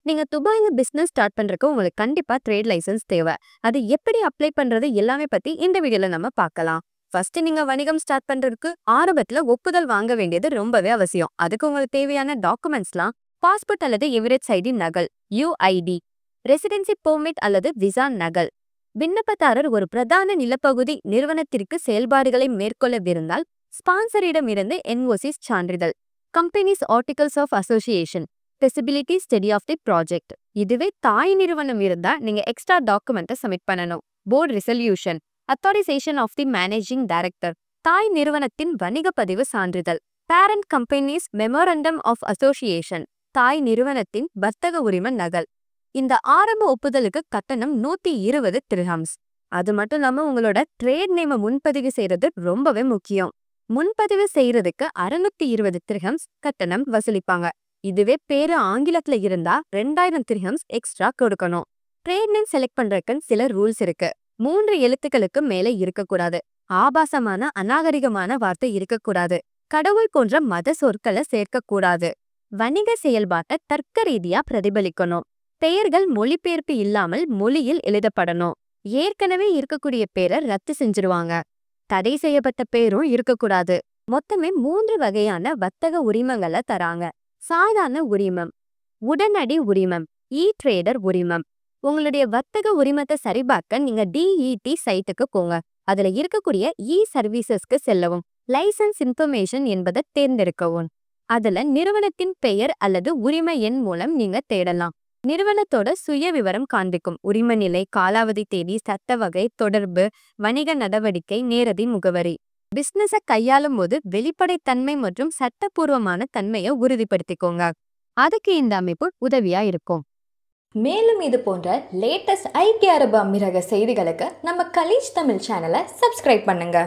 நீங்க துபாய்ல business start பண்றதுக்கு உங்களுக்கு கண்டிப்பா ட்ரேட் லைசென்ஸ் தேவை. அது எப்படி அப்ளை பண்றது எல்லாமே பத்தி இந்த வீடியோல நம்ம பார்க்கலாம். ஃபர்ஸ்ட் நீங்க வணிகம் ஸ்டார்ட் பண்றதுக்கு ஆரம்பத்துல ஒப்புதல் வாங்க வேண்டியது ரொம்பவே அவசியம். அதுக்கு உங்களுக்கு தேவையான டாக்குமெண்ட்ஸ்லாம் பாஸ்போர்ட் அல்லது எமிரேட்ஸ் ஐடி நகல், யுஐடி, ரெசிடென்சி பெர்மிட் அல்லது விசா நகல். விண்ணப்பதாரர் ஒரு பிரதான நிலப்பகுதி நிறுவனத்திற்கு செயல்பாடுகளை மேற்கொள்ளவிருந்தால் ஸ்பான்சரிடம் இருந்து என்ஓசிஸ் சான்றிதழ், companies articles of association, feasibility study of the project. இதுவே தாய் நிறுவனம் இருந்தா நீங்க எக்ஸ்ட்ரா டாக்குமெண்ட்டை சப்மிட் பண்ணணும். Board resolution, authorisation of the managing director, தாய் நிறுவனத்தின் வணிக பதிவு சான்றிதழ், parent company's memorandum of association, தாய் நிறுவனத்தின் வர்த்தக உரிம நகல். இந்த ஆரம்ப ஒப்புதலுக்கு கட்டணம் 120 திர்ஹம்ஸ். அது மட்டும் இல்லாம உங்களோட ட்ரேட் நேம முன்பதிவு செய்யறது ரொம்பவே முக்கியம். முன்பதிவு செய்யறதுக்கு 620 திர்ஹம்ஸ் கட்டணம் வசூலிப்பாங்க. இதுவே பேரு ஆங்கிலத்துல இருந்தா 2000 திர்ஹம்ஸ் எக்ஸ்ட்ரா கொடுக்கணும். ட்ரேட் நேம் செலக்ட் பண்றதுக்கு சில ரூல்ஸ் இருக்கு. 3 எழுத்துக்களுக்கு மேல இருக்கக்கூடாது. ஆபாசமான அநாகரிகமான வார்த்தை இருக்கக்கூடாது. கடவுள் போன்ற மத சொற்களை சேர்க்கக்கூடாது. வணிக செயல்பாட்டை தர்க்க ரீதியா பிரதிபலிக்கணும். பெயர்கள் மொழிபெயர்ப்பு இல்லாமல் மொழியில் எழுதப்படணும். ஏற்கனவே இருக்கக்கூடிய பேரை ரத்து செஞ்சிருவாங்க. தடை செய்யப்பட்ட பேரும் இருக்கக்கூடாது. மொத்தமே 3 வகையான வர்த்தக உரிமங்களை தராங்க. சாதாரண உரிமம், உடனடி உரிமம், ட்ரேடர் உரிமம். உங்களுடைய வர்த்தக உரிமத்தை சரிபார்க்க நீங்க DET சைட்டுக்கு போங்க. அதுல இருக்கக்கூடிய சர்வீசஸ்க்கு செல்லவும். லைசன்ஸ் இன்ஃபர்மேஷன் என்பதை தேர்ந்தெடுக்கவும். அதுல நிறுவனத்தின் பெயர் அல்லது உரிம எண் மூலம் நீங்க தேடலாம். நிறுவனத்தோட சுய விவரம் காண்பிக்கும். உரிம நிலை, காலாவதி தேதி, சட்ட வகை, தொடர்பு, வணிக நடவடிக்கை, நேரடி முகவரி. பிசினஸை கையாளும் போது வெளிப்படைத்தன்மை மற்றும் சட்டப்பூர்வமான தன்மையை உறுதிப்படுத்திக்கோங்க. அதுக்கு இந்த அமைப்பு உதவியா இருக்கும். மேலும் இது போன்ற லேட்டஸ்ட் ஐக்கிய அரபு அமீரக செய்திகளுக்கு நம்ம கலீஜ் தமிழ் சேனலை சப்ஸ்கிரைப் பண்ணுங்க.